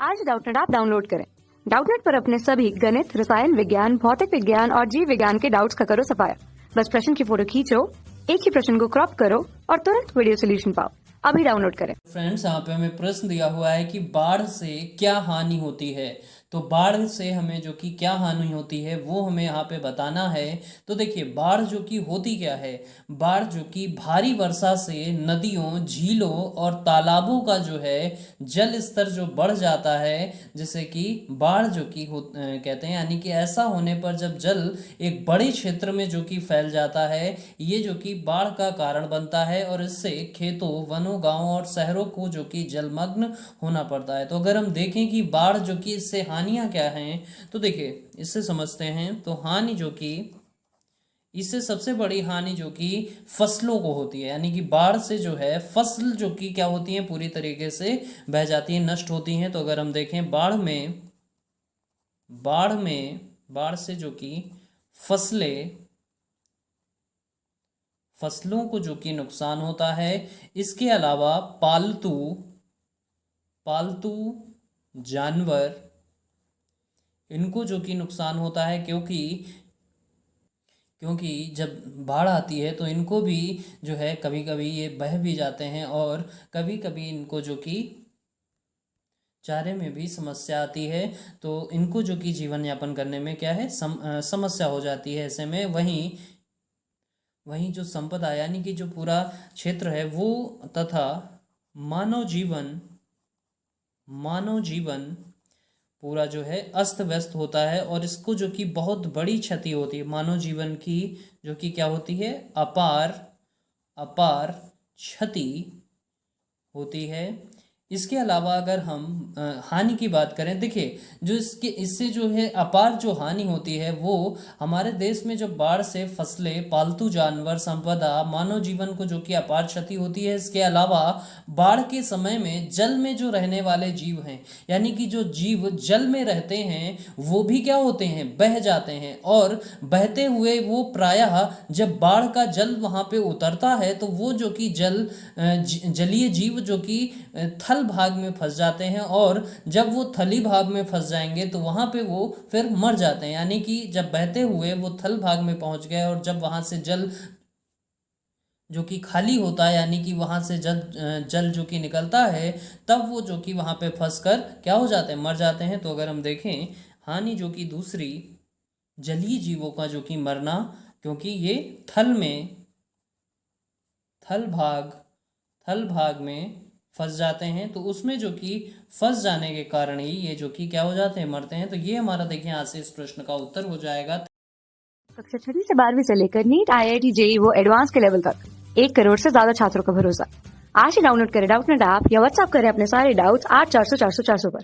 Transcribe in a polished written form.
आज Doubtnut app download करें। Doubtnut पर अपने सभी गणित, रसायन विज्ञान, भौतिक विज्ञान और जीव विज्ञान के डाउट्स का करो सफाया। बस प्रश्न की फोटो खींचो, एक ही प्रश्न को क्रॉप करो और तुरंत वीडियो सोल्यूशन पाओ। अभी डाउनलोड करें। फ्रेंड्स, यहाँ पे हमें प्रश्न दिया हुआ है कि बाढ़ से क्या हानि होती है। तो बाढ़ से हमें जो कि क्या हानि होती है वो हमें यहाँ पे बताना है। तो देखिए, बाढ़ जो कि होती क्या है। बाढ़ जो कि भारी वर्षा से नदियों, झीलों और तालाबों का जो है जल स्तर जो बढ़ जाता है, जैसे कि बाढ़ जो कि कहते हैं, यानी कि ऐसा होने पर जब जल एक बड़े क्षेत्र में जो कि फैल जाता है, ये जो कि बाढ़ का कारण बनता है और इससे खेतों, वनों, गांवों और शहरों को जो कि जलमग्न होना पड़ता है। तो अगर हम देखें कि बाढ़ जो कि इससे हानियां क्या हैं, तो देखिए इससे समझते हैं। तो हानि जो कि इससे सबसे बड़ी हानि जो कि फसलों को होती है, यानी कि बाढ़ से जो है फसल जो कि क्या होती है, पूरी तरीके से बह जाती है, नष्ट होती हैं। तो अगर हम देखें बाढ़ से जो कि फसलों को जो कि नुकसान होता है। इसके अलावा पालतू जानवर, इनको जो कि नुकसान होता है, क्योंकि जब बाढ़ आती है तो इनको भी जो है कभी कभी ये बह भी जाते हैं और कभी कभी इनको जो कि चारे में भी समस्या आती है। तो इनको जो कि जीवन यापन करने में क्या है, समस्या हो जाती है। ऐसे में वहीं जो संपदा, यानी कि जो पूरा क्षेत्र है वो, तथा मानव जीवन पूरा जो है अस्त व्यस्त होता है और इसको जो कि बहुत बड़ी क्षति होती है मानव जीवन की, जो कि क्या होती है, अपार क्षति होती है। इसके अलावा अगर हम हानि की बात करें, देखिए जो इससे जो है अपार जो हानि होती है वो हमारे देश में जो बाढ़ से फसलें, पालतू जानवर, संपदा, मानव जीवन को जो कि अपार क्षति होती है। इसके अलावा बाढ़ के समय में जल में जो रहने वाले जीव हैं, यानी कि जो जीव जल में रहते हैं वो भी क्या होते हैं, बह जाते हैं। और बहते हुए वो प्रायः जब बाढ़ का जल वहाँ पे उतरता है तो वो जो कि जलीय जीव जो कि थल भाग में फंस जाते हैं, और जब वो थली भाग में फंस जाएंगे तो वहां पे वो फिर मर जाते हैं। यानी कि जब बहते हुए वो थल भाग में पहुंच गए और जब वहां से जल जो कि खाली होता है, यानी कि वहां से जल जो कि निकलता है, तब वो जो कि वहां पे फंस कर क्या हो जाते हैं, मर जाते हैं। तो अगर हम देखें हानि जो कि दूसरी, जलीय जीवों का जो कि मरना, क्योंकि ये थल भाग में फंस जाते हैं, तो उसमें जो कि फंस जाने के कारण ही ये जो कि क्या हो जाते हैं, मरते हैं। तो ये हमारा देखिए यहाँ से इस प्रश्न का उत्तर हो जाएगा। कक्षा 6 से 12वीं से लेकर नीट, IIT, JEE वो एडवांस के लेवल तक 1 करोड़ से ज्यादा छात्रों का भरोसा। आज ही डाउनलोड करें डाउटनेट ऐप या व्हाट्सएप करें अपने सारे डाउट्स 8400 400 400 पर।